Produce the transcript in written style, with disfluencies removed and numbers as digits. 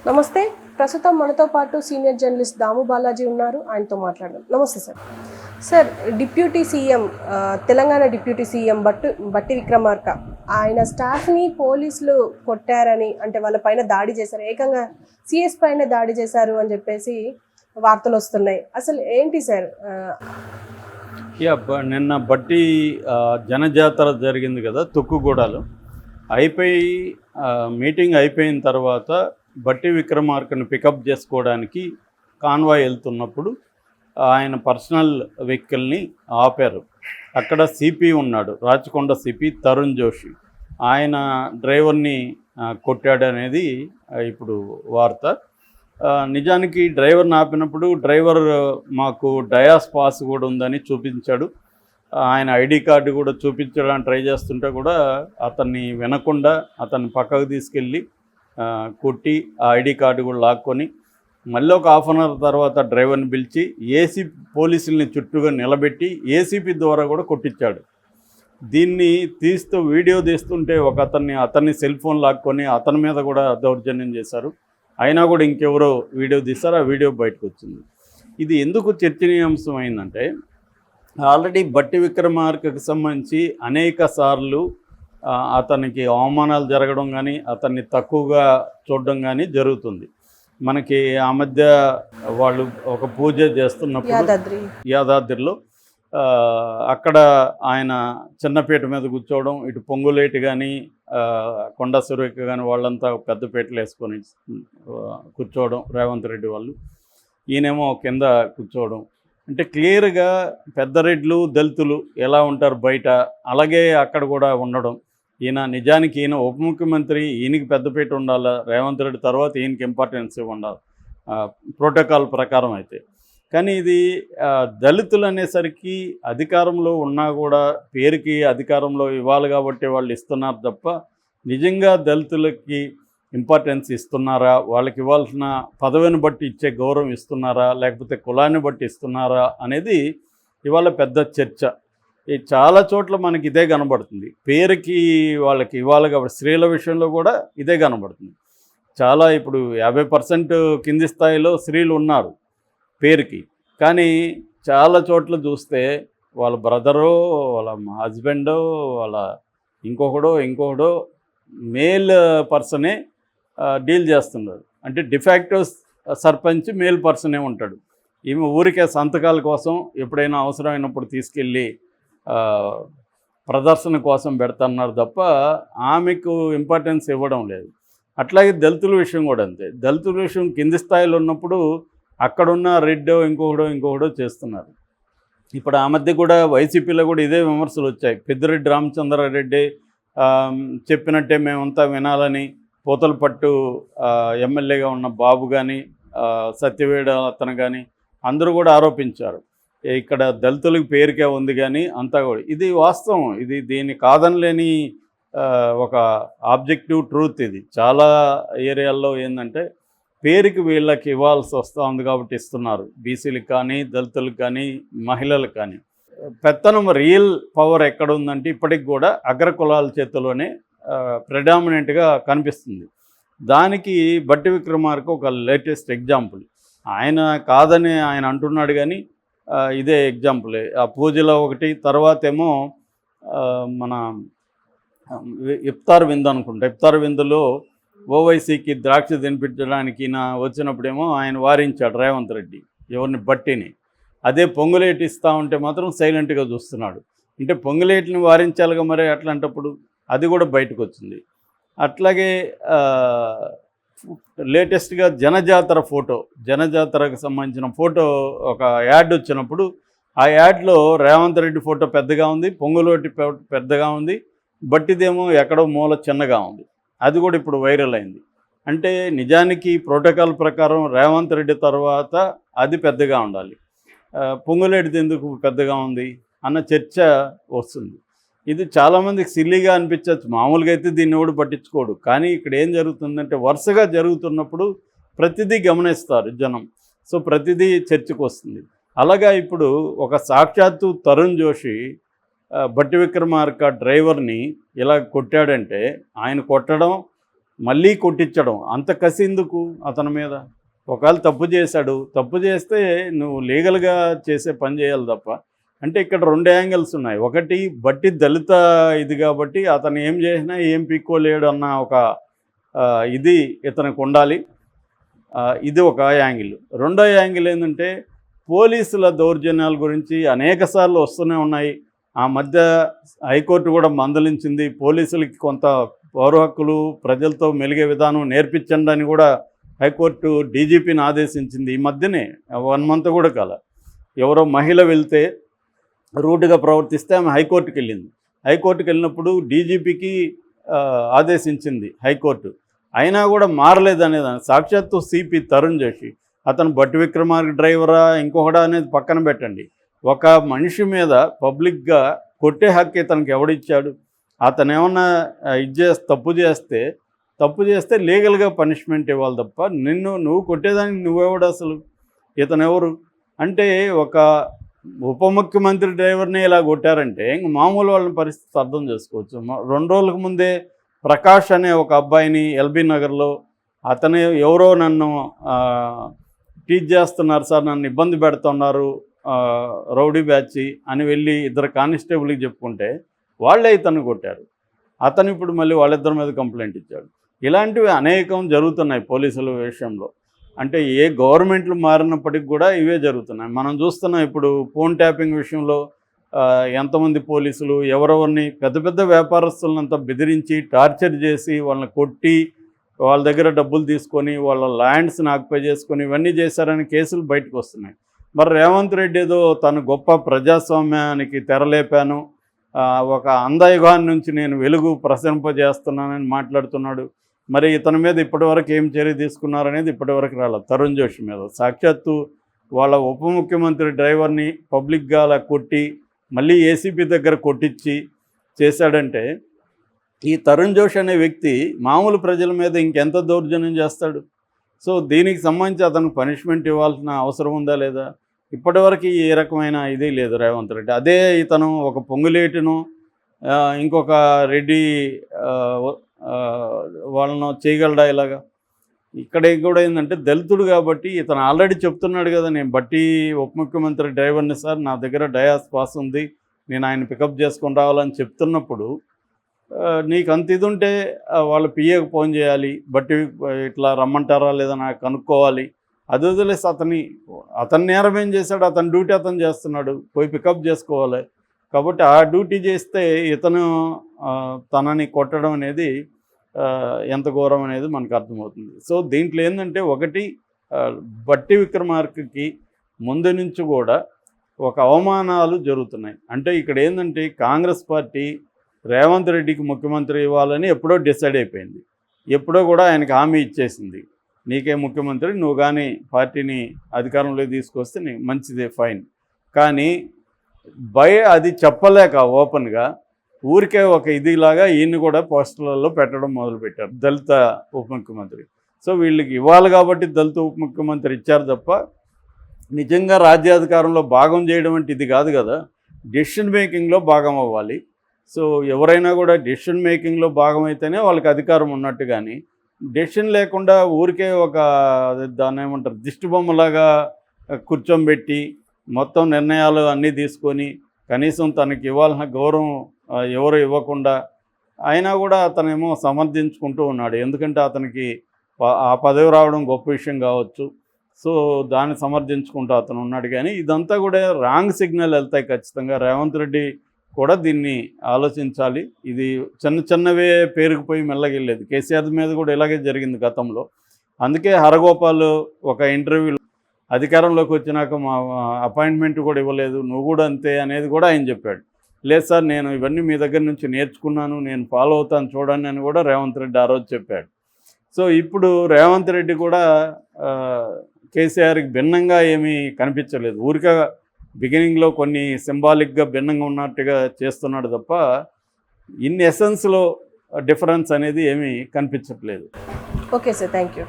నమస్తే. ప్రస్తుతం మనతో పాటు సీనియర్ జర్నలిస్ట్ దాము బాలాజీ ఉన్నారు. ఆయనతో మాట్లాడదాం. నమస్తే sir. Sir, deputy CM Telangana deputy CM బట్టి విక్రమార్క ఆయన స్టాఫ్ని పోలీసులు కొట్టారని, అంటే వాళ్ళ పైన దాడి చేశారు, ఏకంగా సిఎస్ పైన దాడి చేశారు అని చెప్పేసి వార్తలు వస్తున్నాయి. అసలు ఏంటి సార్? నిన్న బట్టి జనజాతర జరిగింది కదా తుక్కుగూడలో. మీటింగ్ అయిపోయిన తర్వాత బట్టి విక్రమార్కను పికప్ చేసుకోవడానికి కాన్వాయ్ వెళ్తున్నప్పుడు ఆయన పర్సనల్ వెహికల్ని ఆపారు. అక్కడ సిపి ఉన్నాడు, రాచకొండ సిపి తరుణ్ జోషి. ఆయన డ్రైవర్ని కొట్టాడనేది ఇప్పుడు వార్త. నిజానికి డ్రైవర్ని ఆపినప్పుడు డ్రైవర్ మాకు డయాస్ పాస్ కూడా ఉందని చూపించాడు. ఆయన ఐడి కార్డు కూడా చూపించడానికి ట్రై చేస్తుంటే కూడా అతన్ని వినకుండా అతన్ని పక్కకు తీసుకెళ్ళి కొట్టి ఆ ఐడి కార్డు కూడా లాక్కొని మళ్ళీ ఒక హాఫ్ అన్ అవర్ తర్వాత డ్రైవర్ని పిలిచి ఏసీపీ పోలీసుల్ని చుట్టూగా నిలబెట్టి ఏసీపీ ద్వారా కూడా కొట్టించాడు. దీన్ని వీడియో తీస్తుంటే అతన్ని సెల్ ఫోన్ లాక్కొని అతని మీద కూడా దౌర్జన్యం చేశారు. అయినా కూడా ఇంకెవరో వీడియో తీశారు, ఆ వీడియో బయటకు వచ్చింది. ఇది ఎందుకు చర్చనీయాంశం అయిందంటే, ఆల్రెడీ బట్టి విక్రమార్కకు సంబంధించి అనేక సార్లు అతనికి అవమానాలు జరగడం కానీ అతన్ని తక్కువగా చూడడం కానీ జరుగుతుంది. మనకి ఆ మధ్య వాళ్ళు ఒక పూజ చేస్తున్నప్పుడు యాదాద్రిలో అక్కడ ఆయన చిన్నపేట మీద కూర్చోవడం, ఇటు పొంగులేటి కానీ కొండా సురేఖ కానీ వాళ్ళంతా పెద్దపేటలు వేసుకొని కూర్చోవడం, రేవంత్ రెడ్డి వాళ్ళు, ఈయనేమో కింద కూర్చోవడం. అంటే క్లియర్గా పెద్దరెడ్లు దళితులు ఎలా ఉంటారు బయట, అలాగే అక్కడ కూడా ఉండడం. నిజానికి ఈయన ఉప ముఖ్యమంత్రి, ఈయనకి పెద్దపేట ఉండాలి, రేవంత్ రెడ్డి తర్వాత ఈయనకి ఇంపార్టెన్స్ ఉండాలి ప్రోటోకాల్ ప్రకారం అయితే. కానీ ఇది దళితులు అనేసరికి అధికారంలో ఉన్నా కూడా పేరుకి అధికారంలో ఇవ్వాలి కాబట్టి వాళ్ళు ఇస్తున్నారు తప్ప నిజంగా దళితులకి ఇంపార్టెన్స్ ఇస్తున్నారా, వాళ్ళకి ఇవ్వాల్సిన పదవిని బట్టి ఇచ్చే గౌరవం ఇస్తున్నారా, లేకపోతే కులాన్ని బట్టి ఇస్తున్నారా అనేది ఇవాళ పెద్ద చర్చ. చాలా చోట్ల మనకి ఇదే కనబడుతుంది. పేరుకి వాళ్ళకి ఇవ్వాలి కాబట్టి స్త్రీల విషయంలో కూడా ఇదే కనబడుతుంది. చాలా ఇప్పుడు 50% కింది స్థాయిలో స్త్రీలు ఉన్నారు పేరుకి. కానీ చాలా చోట్ల చూస్తే వాళ్ళ బ్రదరో, వాళ్ళ హస్బెండో, వాళ్ళ ఇంకొకడో మేల్ పర్సనే డీల్ చేస్తున్నారు. అంటే డిఫాక్టో సర్పంచ్ మేల్ పర్సనే ఉంటాడు. ఈమె ఊరికే సంతకాల కోసం ఎప్పుడైనా అవసరమైనప్పుడు తీసుకెళ్ళి ప్రదర్శన కోసం పెడుతున్నారు తప్ప ఆమెకు ఇంపార్టెన్స్ ఇవ్వడం లేదు. అట్లాగే దళితుల విషయం కూడా అంతే. దళితుల విషయం కింది స్థాయిలో ఉన్నప్పుడు అక్కడున్న రెడ్డో ఇంకొకడో చేస్తున్నారు. ఇప్పుడు ఆ మధ్య కూడా వైసీపీలో కూడా ఇదే విమర్శలు వచ్చాయి. పెద్దిరెడ్డి రామచంద్రారెడ్డి చెప్పినట్టే మేమంతా వినాలని పోతలపట్టు ఎమ్మెల్యేగా ఉన్న బాబు కానీ సత్యవేడ అతను కానీ అందరూ కూడా ఆరోపించారు. ఇక్కడ దళితులకు పేరుకే ఉంది కానీ అంతా కూడా ఇది వాస్తవం. దీన్ని కాదనలేని ఒక ఆబ్జెక్టివ్ ట్రూత్. ఇది చాలా ఏరియాల్లో ఏంటంటే పేరుకి వీళ్ళకి ఇవ్వాల్సి వస్తూ ఉంది కాబట్టి ఇస్తున్నారు. బీసీలకు కానీ దళితులకు కానీ మహిళలకు కానీ. పెత్తనం రియల్ పవర్ ఎక్కడ ఉందంటే ఇప్పటికి కూడా అగ్రకులాల చేతిలోనే ప్రెడామినెంట్గా కనిపిస్తుంది. దానికి బట్టి విక్రమార్క ఒక లేటెస్ట్ ఎగ్జాంపుల్. ఆయన కాదని ఆయన అంటున్నాడు కానీ ఇదే ఎగ్జాంపులే. ఆ పూజలో ఒకటి, తర్వాత ఏమో మన ఇఫ్తార్ విందు అనుకుంటా. ఇఫ్తార్ విందులో ఓవైసీకి ద్రాక్ష తినిపించడానికి వచ్చినప్పుడేమో ఆయన వారించాడు రేవంత్ రెడ్డి ఎవరిని, బట్టిని. అదే పొంగులేటి ఇస్తూ ఉంటే మాత్రం సైలెంట్గా చూస్తున్నాడు. అంటే పొంగులేటిని వారించాలిగా మరి అట్లాంటప్పుడు. అది కూడా బయటకు వచ్చింది. అట్లాగే లేటెస్ట్గా జనజాతరకు సంబంధించిన ఫోటో ఒక యాడ్ వచ్చినప్పుడు ఆ యాడ్లో రేవంత్ రెడ్డి ఫోటో పెద్దగా ఉంది, పొంగులేటి పెద్దగా ఉంది, బట్టిదేమో ఎక్కడో మూల చిన్నగా ఉంది. అది కూడా ఇప్పుడు వైరల్ అయింది. అంటే నిజానికి ప్రోటోకాల్ ప్రకారం రేవంత్ రెడ్డి తర్వాత అది పెద్దగా ఉండాలి, పొంగులేటిది ఎందుకు పెద్దగా ఉంది అన్న చర్చ వస్తుంది. ఇది చాలామందికి సిల్లీగా అనిపించవచ్చు. మామూలుగా అయితే దీన్ని ఎవడు పట్టించుకోడు. కానీ ఇక్కడ ఏం జరుగుతుందంటే వరుసగా జరుగుతున్నప్పుడు ప్రతిదీ గమనిస్తారు జనం. సో ప్రతిదీ చర్చకు వస్తుంది. అలాగా ఇప్పుడు ఒక సాక్షాత్తు తరుణ్ జోషి బట్టి విక్రమార్క డ్రైవర్ని ఇలా కొట్టాడంటే ఆయన కొట్టడం మళ్ళీ కొట్టించడం అంత కసి ఎందుకు అతని మీద? ఒకవేళ తప్పు చేశాడు, తప్పు చేస్తే నువ్వు లీగల్గా చేసే పని చేయాలి తప్ప. అంటే ఇక్కడ 2 యాంగిల్స్ ఉన్నాయి. ఒకటి బట్టి దళిత ఇది కాబట్టి అతను ఏం చేసినా ఏం పీక్కోలేడు అన్న ఒక ఇది ఇతనికి ఉండాలి. ఇది ఒక యాంగిల్. రెండో యాంగిల్ ఏంటంటే పోలీసుల దౌర్జన్యాల గురించి అనేకసార్లు వస్తూనే ఉన్నాయి. ఆ మధ్య హైకోర్టు కూడా మందలించింది. పోలీసులకి కొంత పౌర హక్కులు, ప్రజలతో మెలిగే విధానం నేర్పించండి అని కూడా హైకోర్టు డీజీపీని ఆదేశించింది. ఈ మధ్యనే 1 మంత్ కూడా కాల. ఎవరో మహిళ వెళ్తే రూట్గా ప్రవర్తిస్తే ఆమె హైకోర్టుకి వెళ్ళింది. హైకోర్టుకి వెళ్ళినప్పుడు డీజీపీకి ఆదేశించింది హైకోర్టు. అయినా కూడా మారలేదనేదాన్ని సాక్షాత్తు సిపి తరుణ్ జోషి, అతను బట్టి విక్రమార్క డ్రైవరా ఇంకొకడా అనేది పక్కన పెట్టండి, ఒక మనిషి మీద పబ్లిక్గా కొట్టే హక్కు ఇతనికి ఎవడిచ్చాడు? అతను ఏమన్నా తప్పు చేస్తే లీగల్గా పనిష్మెంట్ ఇవ్వాలి తప్ప నువ్వు కొట్టేదానికి నువ్వెవడు అసలు? ఇతను ఎవరు? అంటే ఒక ఉప ముఖ్యమంత్రి డ్రైవర్ని ఇలా కొట్టారంటే ఇంక మామూలు వాళ్ళని పరిస్థితి అర్థం చేసుకోవచ్చు. 2 రోజులకు ముందే ప్రకాష్ అనే ఒక అబ్బాయిని ఎల్బీ నగర్లో అతను ఎవరో నన్ను టీచ్ చేస్తున్నారు సార్, నన్ను ఇబ్బంది పెడుతున్నారు రౌడీ బ్యాచ్ అని వెళ్ళి 2 కానిస్టేబుల్కి చెప్పుకుంటే వాళ్ళే ఇతను కొట్టారు. అతను ఇప్పుడు మళ్ళీ వాళ్ళిద్దరి మీద కంప్లైంట్ ఇచ్చాడు. ఇలాంటివి అనేకం జరుగుతున్నాయి పోలీసుల విషయంలో. అంటే ఏ గవర్నమెంట్లు మారినప్పటికి కూడా ఇవే జరుగుతున్నాయి. మనం చూస్తున్నాం ఇప్పుడు ఫోన్ ట్యాపింగ్ విషయంలో ఎంతమంది పోలీసులు ఎవరెవరిని పెద్ద పెద్ద వ్యాపారస్తులంతా బెదిరించి టార్చర్ చేసి వాళ్ళని కొట్టి వాళ్ళ దగ్గర డబ్బులు తీసుకొని వాళ్ళ ల్యాండ్స్ని ఆక్యుపై చేసుకొని ఇవన్నీ చేశారని కేసులు బయటకు వస్తున్నాయి. మరి రేవంత్ రెడ్డి ఏదో తను గొప్ప ప్రజాస్వామ్యానికి తెరలేపాను, ఒక అంధయుగాన్ని నుంచి నేను వెలుగు ప్రసరింపజేస్తున్నానని మాట్లాడుతున్నాడు. మరి ఇతని మీద ఇప్పటివరకు ఏం చర్య తీసుకున్నారనేది ఇప్పటివరకు రాలేదు. తరుణ్ జోషి మీద సాక్షాత్తు వాళ్ళ ఉప ముఖ్యమంత్రి డ్రైవర్ని పబ్లిక్గా అలా కొట్టి మళ్ళీ ఏసీపీ దగ్గర కొట్టించి చేశాడంటే ఈ తరుణ్ జోషి అనే వ్యక్తి మామూలు ప్రజల మీద ఇంకెంత దౌర్జన్యం చేస్తాడు? సో దీనికి సంబంధించి అతనికి పనిష్మెంట్ ఇవ్వాల్సిన అవసరం ఉందా లేదా? ఇప్పటివరకు ఏ రకమైన ఇది లేదు రేవంత్ రెడ్డి. అదే ఇతను ఒక పొంగులేటును ఇంకొక రెడ్డి వాళ్ళను చేయగలడా ఇలాగా? ఇక్కడ కూడా ఏంటంటే దళితుడు కాబట్టి ఇతను ఆల్రెడీ చెప్తున్నాడు కదా, నేను బట్టి ఉప ముఖ్యమంత్రి డ్రైవర్ని సార్, నా దగ్గర డయాస్ పాస్ ఉంది, నేను ఆయన పికప్ చేసుకొని రావాలని చెప్తున్నప్పుడు నీకు అంత ఇది ఉంటే వాళ్ళ పిఏకి ఫోన్ చేయాలి, బట్టి ఇట్లా రమ్మంటారా లేదా నాకు కనుక్కోవాలి. అది వదిలేసి అతని నేరం ఏం చేశాడు? అతని డ్యూటీ అతను చేస్తున్నాడు, పోయి పికప్ చేసుకోవాలి. కాబట్టి ఆ డ్యూటీ చేస్తే ఇతను తనని కొట్టడం అనేది ఎంత ఘోరం అనేది మనకు అర్థమవుతుంది. సో దీంట్లో ఏంటంటే ఒకటి బట్టి విక్రమార్కకి ముందు నుంచి కూడా ఒక అవమానాలు జరుగుతున్నాయి. అంటే ఇక్కడ ఏంటంటే కాంగ్రెస్ పార్టీ రేవంత్ రెడ్డికి ముఖ్యమంత్రి ఇవ్వాలని ఎప్పుడో డిసైడ్ అయిపోయింది. ఎప్పుడో కూడా ఆయనకి హామీ ఇచ్చేసింది, నీకే ముఖ్యమంత్రి, నువ్వు కానీ పార్టీని అధికారంలోకి తీసుకొస్తే నీకు మంచిదే, ఫైన్. కానీ అది చెప్పలేక ఓపెన్గా ఊరికే ఒక ఇదిలాగా ఈయన్ని కూడా పోస్టర్లలో పెట్టడం మొదలుపెట్టారు, దళిత ఉప ముఖ్యమంత్రి. సో వీళ్ళకి ఇవ్వాలి కాబట్టి దళిత ఉప ముఖ్యమంత్రి ఇచ్చారు తప్ప నిజంగా రాజ్యాధికారంలో భాగం చేయడం అంటే ఇది కాదు కదా. డెసిషన్ మేకింగ్లో భాగం అవ్వాలి. సో ఎవరైనా కూడా డెసిషన్ మేకింగ్లో భాగం అయితేనే వాళ్ళకి అధికారం ఉన్నట్టు, కానీ డెసిషన్ లేకుండా ఊరికే ఒక దాన్ని ఏమంటారు దిష్టి బొమ్మలాగా కూర్చోబెట్టి మొత్తం నిర్ణయాలు అన్నీ తీసుకొని కనీసం తనకి ఇవ్వాల్సిన గౌరవం ఎవరు ఇవ్వకుండా అయినా కూడా అతనేమో సమర్థించుకుంటూ ఉన్నాడు. ఎందుకంటే అతనికి ఆ పదవి రావడం గొప్ప విషయం కావచ్చు. సో దాన్ని సమర్థించుకుంటూ అతను ఉన్నాడు. కానీ ఇదంతా కూడా రాంగ్ సిగ్నల్ వెళ్తాయి ఖచ్చితంగా. రేవంత్ రెడ్డి కూడా దీన్ని ఆలోచించాలి. ఇది చిన్నవే పేరుకుపోయి మెల్లగెళ్ళేది. కేసీఆర్ మీద కూడా ఇలాగే జరిగింది గతంలో. అందుకే హరగోపాల్ ఒక ఇంటర్వ్యూలో అధికారంలోకి వచ్చినాక మా అపాయింట్మెంట్ కూడా ఇవ్వలేదు, నువ్వు కూడా అంతే అనేది కూడా ఆయన చెప్పాడు. లేదు సార్, నేను ఇవన్నీ మీ దగ్గర నుంచి నేర్చుకున్నాను, నేను ఫాలో అవుతాను చూడండి అని కూడా రేవంత్ రెడ్డి ఆ రోజు చెప్పాడు. సో ఇప్పుడు రేవంత్ రెడ్డి కూడా కేసీఆర్కి భిన్నంగా ఏమీ కనిపించలేదు. ఊరిక బిగినింగ్లో కొన్ని సింబాలిక్గా భిన్నంగా ఉన్నట్టుగా చేస్తున్నాడు తప్ప ఇన్ ఎసెన్స్లో డిఫరెన్స్ అనేది ఏమీ కనిపించట్లేదు. Okay sir, thank you.